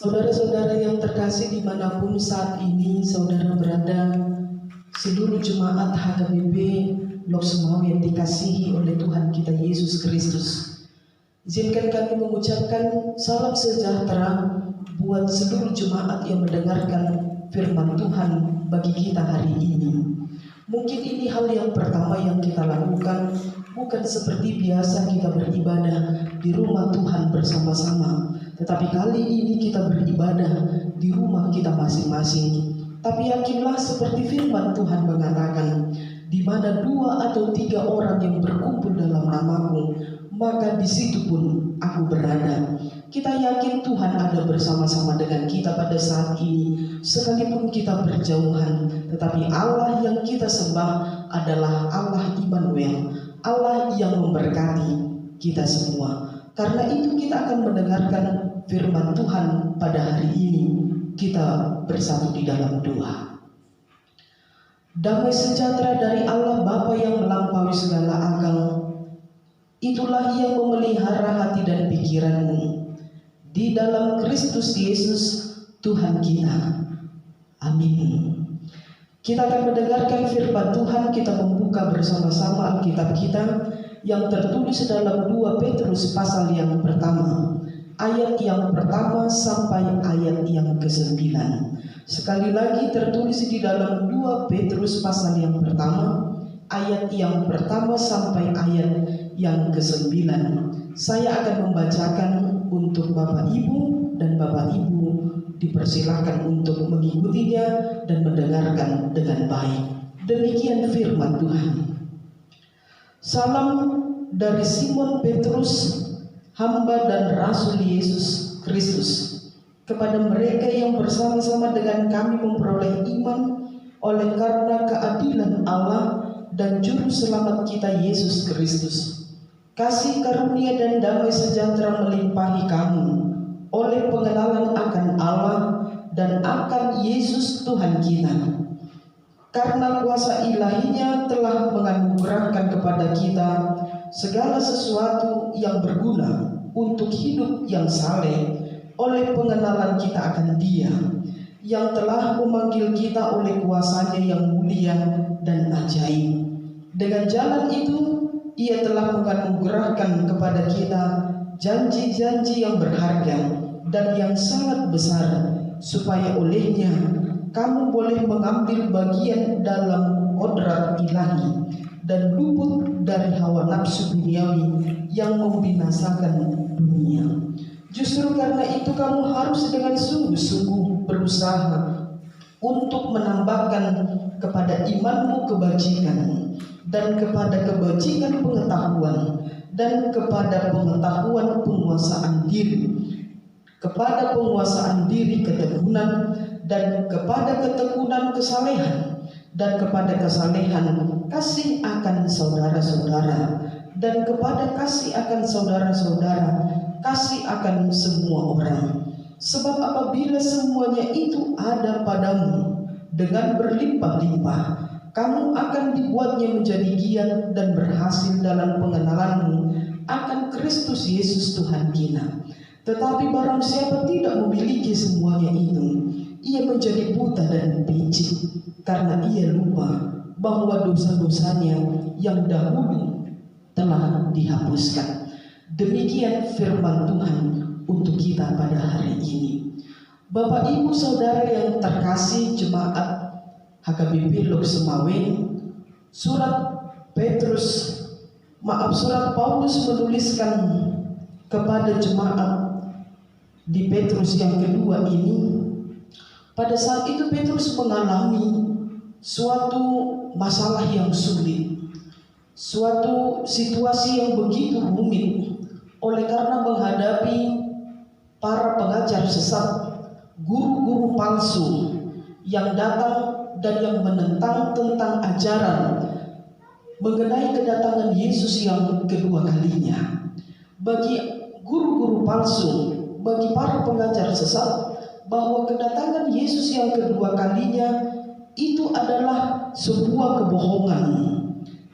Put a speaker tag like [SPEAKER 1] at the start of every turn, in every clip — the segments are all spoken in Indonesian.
[SPEAKER 1] Saudara-saudara yang terkasih dimanapun saat ini saudara berada, seluruh jemaat HKBP Lok Sumawe yang dikasihi oleh Tuhan kita Yesus Kristus, izinkan kami mengucapkan salam sejahtera buat seluruh jemaat yang mendengarkan firman Tuhan bagi kita hari ini. Mungkin ini hal yang pertama yang kita lakukan, bukan seperti biasa kita beribadah di rumah Tuhan bersama-sama, tetapi kali ini kita beribadah di rumah kita masing-masing. Tapi yakinlah seperti firman Tuhan mengatakan, di mana 2 atau 3 orang yang berkumpul dalam namaku, maka di situ pun aku berada. Kita yakin Tuhan ada bersama-sama dengan kita pada saat ini, sekalipun kita berjauhan, tetapi Allah yang kita sembah adalah Allah Immanuel, Allah yang memberkati kita semua. Karena itu kita akan mendengarkan firman Tuhan pada hari ini. Kita bersatu di dalam doa. Damai sejahtera dari Allah Bapa yang melampaui segala akal, itulah yang memelihara hati dan pikiranmu di dalam Kristus Yesus Tuhan kita. Amin. Kita akan mendengarkan firman Tuhan. Kita membuka bersama-sama Alkitab kita yang tertulis dalam 2 Petrus pasal yang pertama, ayat yang pertama sampai ayat yang ke-9. Sekali lagi tertulis di dalam 2 Petrus pasal yang pertama, ayat yang pertama sampai ayat yang ke-9. Saya akan membacakan untuk Bapak Ibu, dan Bapak Ibu dipersilahkan untuk mengikutinya dan mendengarkan dengan baik. Demikian firman Tuhan. Salam dari Simon Petrus, hamba dan rasul Yesus Kristus, kepada mereka yang bersama-sama dengan kami memperoleh iman oleh karena keadilan Allah dan juru selamat kita Yesus Kristus. Kasih karunia dan damai sejahtera melimpahi kamu oleh pengenalan akan Allah dan akan Yesus Tuhan kita. Karena kuasa ilahinya telah menganugerahkan kepada kita segala sesuatu yang berguna untuk hidup yang saleh oleh pengenalan kita akan Dia yang telah memanggil kita oleh kuasanya yang mulia dan ajaib. Dengan jalan itu Ia telah menganugerahkan kepada kita janji-janji yang berharga dan yang sangat besar, supaya olehnya kamu boleh mengambil bagian dalam kodrat ilahi dan luput dari hawa nafsu duniawi yang membinasakan dunia. Justru karena itu kamu harus dengan sungguh-sungguh berusaha untuk menambahkan kepada imanmu kebajikan, dan kepada kebajikan pengetahuan, dan kepada pengetahuan penguasaan diri, kepada penguasaan diri ketekunan, dan kepada ketekunan kesalehan, dan kepada kesalehan kasih akan saudara-saudara, dan kepada kasih akan saudara-saudara kasih akan semua orang. Sebab apabila semuanya itu ada padamu dengan berlimpah-limpah, kamu akan dibuatnya menjadi giat dan berhasil dalam pengenalanmu akan Kristus Yesus Tuhan kita. Tetapi barang siapa tidak memiliki semuanya itu, ia menjadi buta dan picik, karena ia lupa bahwa dosa-dosanya yang dahulu telah dihapuskan. Demikian firman Tuhan untuk kita pada hari ini. Bapak Ibu Saudara yang terkasih jemaat HKBP Lok Sumawe, surat Paulus menuliskan kepada jemaat di Petrus yang kedua ini. Pada saat itu Petrus mengalami suatu masalah yang sulit, suatu situasi yang begitu rumit, oleh karena menghadapi para pengajar sesat, guru-guru palsu yang datang dan yang menentang tentang ajaran mengenai kedatangan Yesus yang kedua kalinya. Bagi guru-guru palsu, bagi para pengajar sesat, bahwa kedatangan Yesus yang kedua kalinya itu adalah sebuah kebohongan.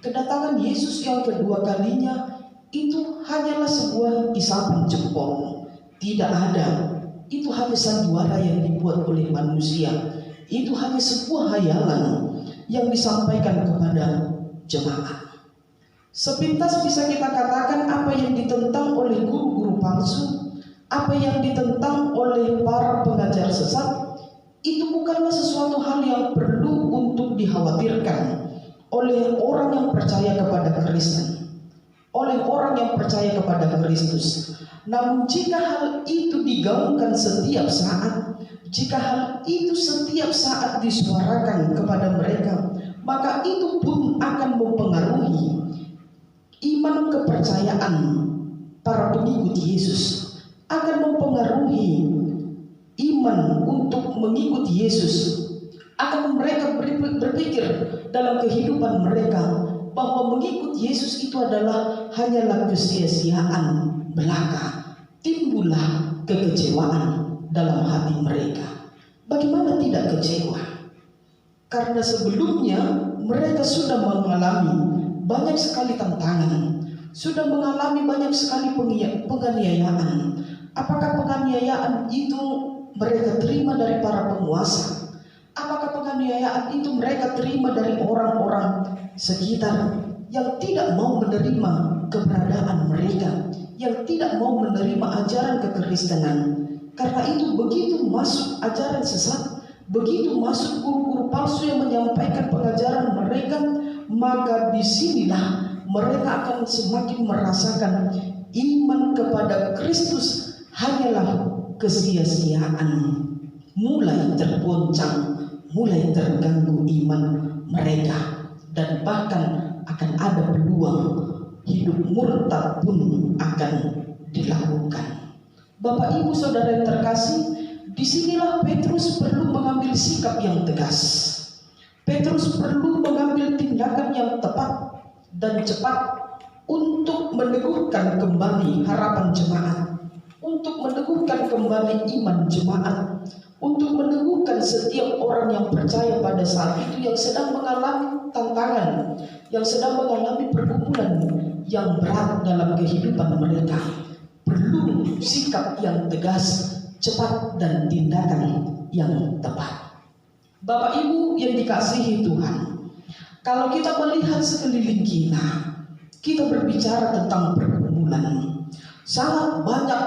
[SPEAKER 1] Kedatangan Yesus yang kedua kalinya itu hanyalah sebuah isapan jempol. Tidak ada itu hanya sandiwara yang dibuat oleh manusia. Itu hanya sebuah hayalan yang disampaikan kepada jemaat. Sepintas bisa kita katakan apa yang ditentang oleh guru-guru palsu, apa yang ditentang oleh para pengajar sesat, itu bukanlah sesuatu hal yang perlu untuk dikhawatirkan oleh orang yang percaya kepada Kristen, oleh orang yang percaya kepada Kristus. Namun jika hal itu digaungkan setiap saat, jika hal itu setiap saat disuarakan kepada mereka, maka itu pun akan mempengaruhi iman kepercayaan para pengikut Yesus, akan mempengaruhi iman untuk mengikuti Yesus. Akan mereka berpikir dalam kehidupan mereka bahwa mengikut Yesus itu adalah hanyalah kesia-siaan belaka. Timbullah kekecewaan dalam hati mereka. Bagaimana tidak kecewa? Karena sebelumnya mereka sudah mengalami banyak sekali tantangan, sudah mengalami banyak sekali penganiayaan. Apakah penganiayaan itu mereka terima dari para penguasa? Apakah penganiayaan itu mereka terima dari orang-orang sekitar yang tidak mau menerima keberadaan mereka, yang tidak mau menerima ajaran kekristenan? Karena itu begitu masuk ajaran sesat, begitu masuk guru-guru palsu yang menyampaikan pengajaran mereka, maka disinilah mereka akan semakin merasakan iman kepada Kristus hanyalah kesia-siaan. Mulai tergoncang, mulai terganggu iman mereka, dan bahkan akan ada peluang hidup murtad pun akan dilakukan. Bapak Ibu Saudara yang terkasih, disinilah Petrus perlu mengambil sikap yang tegas. Petrus perlu mengambil tindakan yang tepat dan cepat untuk meneguhkan kembali harapan jemaat, untuk meneguhkan kembali iman jemaat, untuk meneguhkan setiap orang yang percaya pada saat itu yang sedang mengalami tantangan, yang sedang mengalami pergumulan yang berat dalam kehidupan mereka. Perlu sikap yang tegas, cepat, dan tindakan yang tepat. Bapak Ibu yang dikasihi Tuhan, kalau kita melihat sekeliling kita, kita berbicara tentang pergumulan. Sangat banyak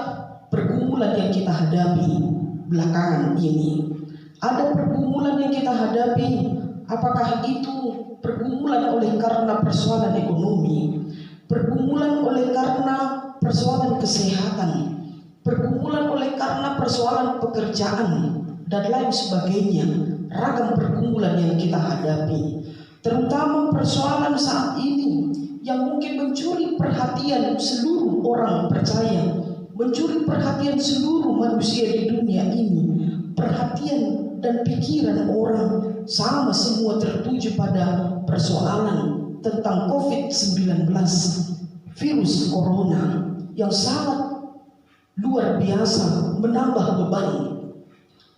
[SPEAKER 1] pergumulan yang kita hadapi belakangan ini. Ada pergumulan yang kita hadapi, apakah itu pergumulan oleh karena persoalan ekonomi, pergumulan oleh karena persoalan kesehatan, pergumulan oleh karena persoalan pekerjaan, dan lain sebagainya. Ragam pergumulan yang kita hadapi, terutama persoalan saat ini yang mungkin mencuri perhatian seluruh orang percaya, mencuri perhatian seluruh manusia di dunia ini. Perhatian dan pikiran orang sama semua tertuju pada persoalan tentang COVID-19, virus corona yang sangat luar biasa, menambah beban,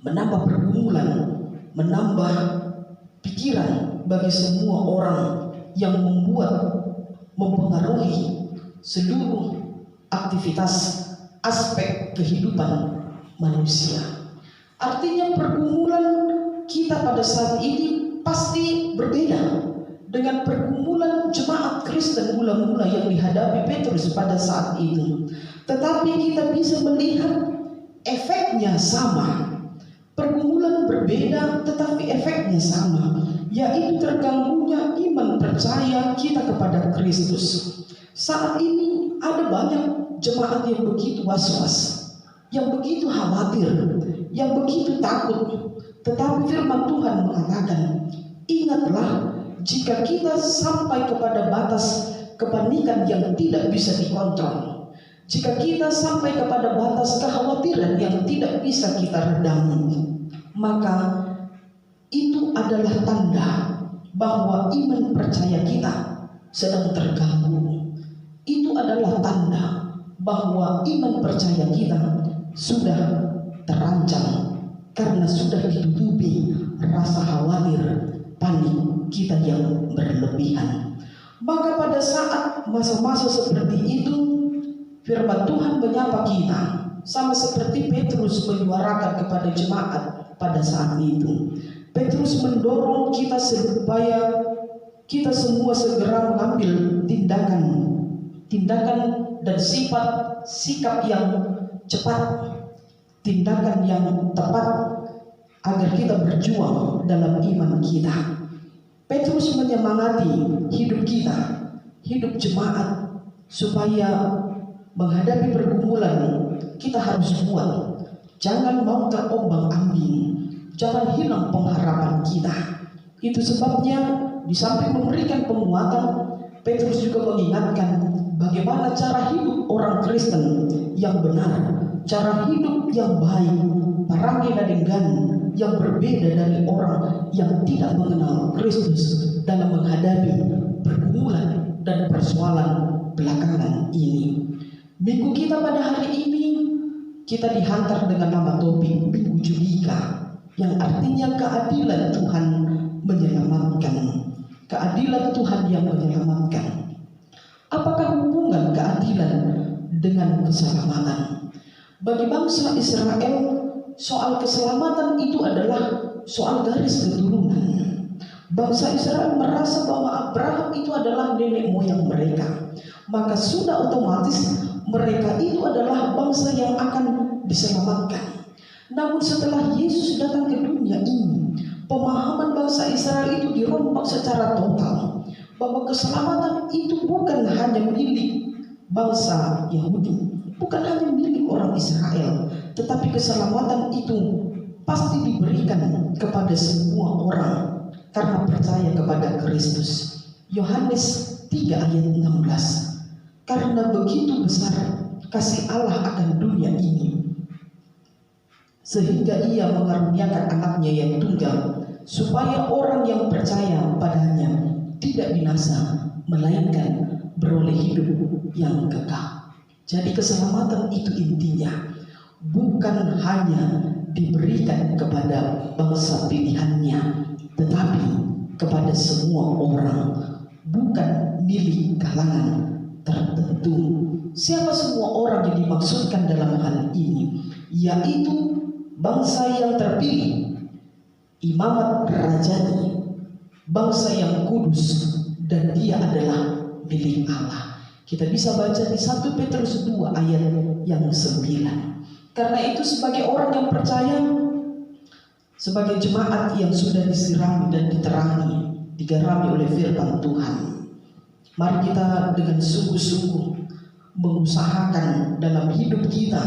[SPEAKER 1] menambah pergumulan, menambah pikiran bagi semua orang, yang mempengaruhi seluruh aktivitas aspek kehidupan manusia. Artinya pergumulan kita pada saat ini pasti berbeda dengan pergumulan jemaat Kristen mula-mula yang dihadapi Petrus pada saat itu. Tetapi kita bisa melihat efeknya sama. Pergumulan berbeda tetapi efeknya sama, yaitu terganggunya iman percaya kita kepada Kristus. Saat ini ada banyak jemaat yang begitu was-was, yang begitu khawatir, yang begitu takut. Tetapi firman Tuhan mengatakan, ingatlah, jika kita sampai kepada batas kepanikan yang tidak bisa dikontrol, jika kita sampai kepada batas kekhawatiran yang tidak bisa kita redam, maka itu adalah tanda bahwa iman percaya kita sedang terganggu. Itu adalah tanda bahwa iman percaya kita sudah terancam karena sudah ditutupi rasa khawatir, panik kita yang berlebihan. Maka pada saat masa-masa seperti itu, firman Tuhan menyapa kita sama seperti Petrus menyuarakan kepada jemaat pada saat itu. Petrus mendorong kita supaya kita semua segera mengambil tindakan dan sikap yang cepat, tindakan yang tepat agar kita berjuang dalam iman kita. Petrus menyemangati hidup kita, hidup jemaat, supaya menghadapi pergumulan kita harus kuat. Jangan mau terombang-ambing, jangan hilang pengharapan kita. Itu sebabnya di samping memberikan penguatan, Petrus juga mengingatkan bagaimana cara hidup orang Kristen yang benar, cara hidup yang baik, paranggeladenggan yang berbeda dari orang yang tidak mengenal Kristus dalam menghadapi pergumulan dan persoalan belakangan ini. Minggu kita pada hari ini kita dihantar dengan nama topik Minggu Judika, yang artinya keadilan Tuhan menyelamatkan. Keadilan Tuhan yang menyelamatkan. Apakah hubungan keadilan dengan keselamatan? Bagi bangsa Israel, soal keselamatan itu adalah soal garis keturunan. Bangsa Israel merasa bahwa Abraham itu adalah nenek moyang mereka, maka sudah otomatis mereka itu adalah bangsa yang akan diselamatkan. Namun setelah Yesus datang ke dunia ini, pemahaman bangsa Israel itu dirombak secara total, bahwa keselamatan itu bukan hanya milik bangsa Yahudi, bukan hanya milik orang Israel, tetapi keselamatan itu pasti diberikan kepada semua orang karena percaya kepada Kristus. Yohanes 3 ayat 16. Karena begitu besar kasih Allah akan dunia ini, sehingga ia mengaruniakan anaknya yang tunggal, supaya orang yang percaya padanya tidak binasa, melainkan beroleh hidup yang kekal. Jadi keselamatan itu intinya bukan hanya diberikan kepada bangsa pilihannya, tetapi kepada semua orang, bukan milik kalangan tertentu. Siapa semua orang yang dimaksudkan dalam hal ini? Yaitu bangsa yang terpilih, imamat rajani, bangsa yang kudus, dan dia adalah milik Allah. Kita bisa baca di 1 Petrus 2 ayat yang 9. Karena itu sebagai orang yang percaya, sebagai jemaat yang sudah disirami dan diterangi, digarami oleh firman Tuhan, mari kita dengan sungguh-sungguh mengusahakan dalam hidup kita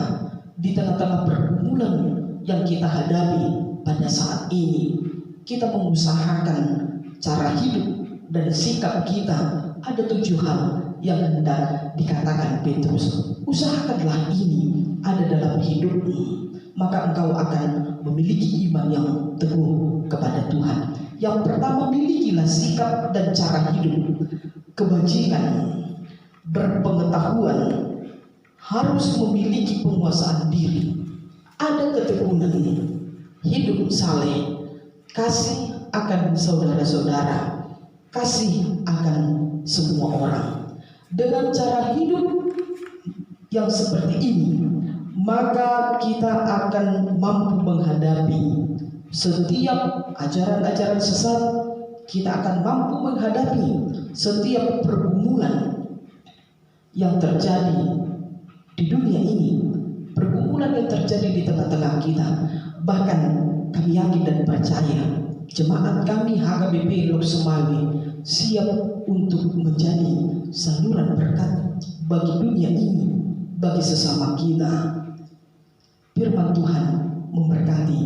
[SPEAKER 1] di tengah-tengah pergumulan yang kita hadapi pada saat ini. Kita mengusahakan cara hidup dan sikap kita. Ada 7 hal yang hendak dikatakan Petrus. Usahakanlah ini ada dalam hidupmu, maka engkau akan memiliki iman yang teguh kepada Tuhan. Yang pertama, milikilah sikap dan cara hidup kebajikan, berpengetahuan, harus memiliki penguasaan diri, ada ketekunan, hidup saleh, kasih akan saudara-saudara, kasih akan semua orang. Dengan cara hidup yang seperti ini, maka kita akan mampu menghadapi setiap ajaran-ajaran sesat. Kita akan mampu menghadapi setiap pergumulan yang terjadi di dunia ini, pergumulan yang terjadi di tengah-tengah kita. Bahkan kami yakin dan percaya jemaat kami HKBP Lok Sumawe siap untuk menjadi saluran berkat bagi dunia ini, bagi sesama kita. Firman Tuhan memberkati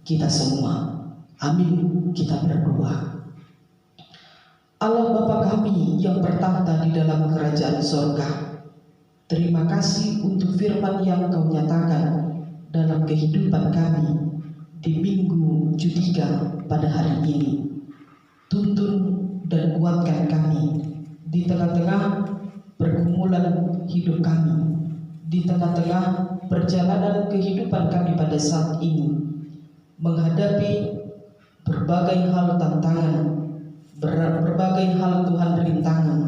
[SPEAKER 1] kita semua. Amin. Kita berdoa. Allah Bapa kami yang bertahta di dalam kerajaan sorga, terima kasih untuk firman yang Kau nyatakan dalam kehidupan kami di Minggu Judika pada hari ini. Tuntun dan kuatkan kami di tengah-tengah pergumulan hidup kami, di tengah-tengah perjalanan kehidupan kami pada saat ini, menghadapi berbagai hal tantangan, berbagai hal Tuhan rintangan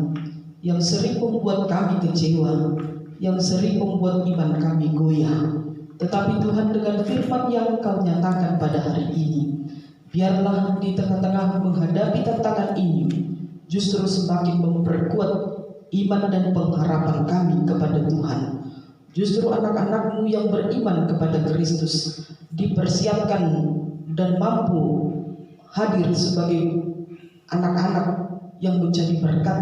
[SPEAKER 1] yang sering membuat kami kecewa, yang sering membuat iman kami goyah. Tetapi Tuhan, dengan firman yang Engkau nyatakan pada hari ini, biarlah di tengah-tengah menghadapi tantangan ini justru semakin memperkuat iman dan pengharapan kami kepada Tuhan. Justru anak-anak-Mu yang beriman kepada Kristus dipersiapkan dan mampu hadir sebagai anak-anak yang menjadi berkat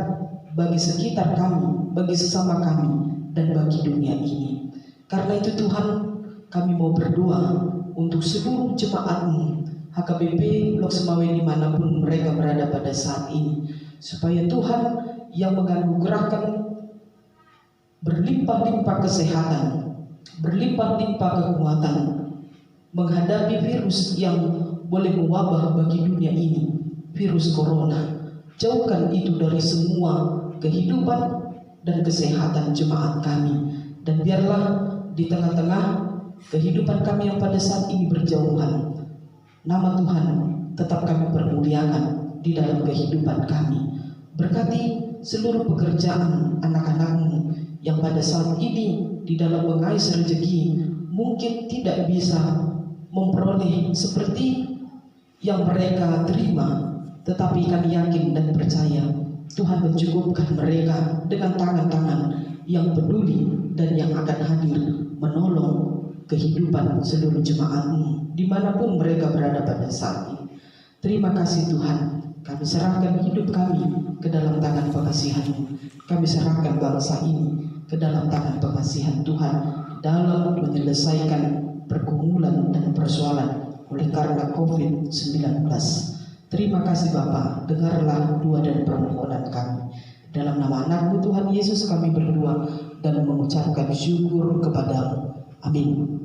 [SPEAKER 1] bagi sekitar kami, bagi sesama kami, dan bagi dunia ini. Karena itu Tuhan, kami mau berdoa untuk seluruh jemaat-Mu HKBP Lok Semawe dimanapun mereka berada pada saat ini, supaya Tuhan yang menganugerahkan berlimpah-limpah kesehatan, berlimpah-limpah kekuatan menghadapi virus yang boleh mewabah bagi dunia ini, virus corona. Jauhkan itu dari semua kehidupan dan kesehatan jemaat kami, dan biarlah di tengah-tengah kehidupan kami yang pada saat ini berjauhan, nama Tuhan tetap kami permuliakan di dalam kehidupan kami. Berkati seluruh pekerjaan anak-anak-Mu yang pada saat ini di dalam mengais rezeki mungkin tidak bisa memperoleh seperti yang mereka terima, tetapi kami yakin dan percaya Tuhan mencukupkan mereka dengan tangan-tangan yang peduli dan yang akan hadir menolong kehidupan seluruh jemaat-Mu dimanapun mereka berada pada saat ini. Terima kasih Tuhan, kami serahkan hidup kami ke dalam tangan pengasihan-Mu. Kami serahkan bangsa ini ke dalam tangan pengasihan Tuhan dalam menyelesaikan pergumulan dan persoalan oleh karena COVID-19. Terima kasih Bapa, dengarlah doa dan permohonan kami. Dalam nama anak-Mu Tuhan Yesus kami berdoa dan mengucapkan syukur kepada-Mu. Amin.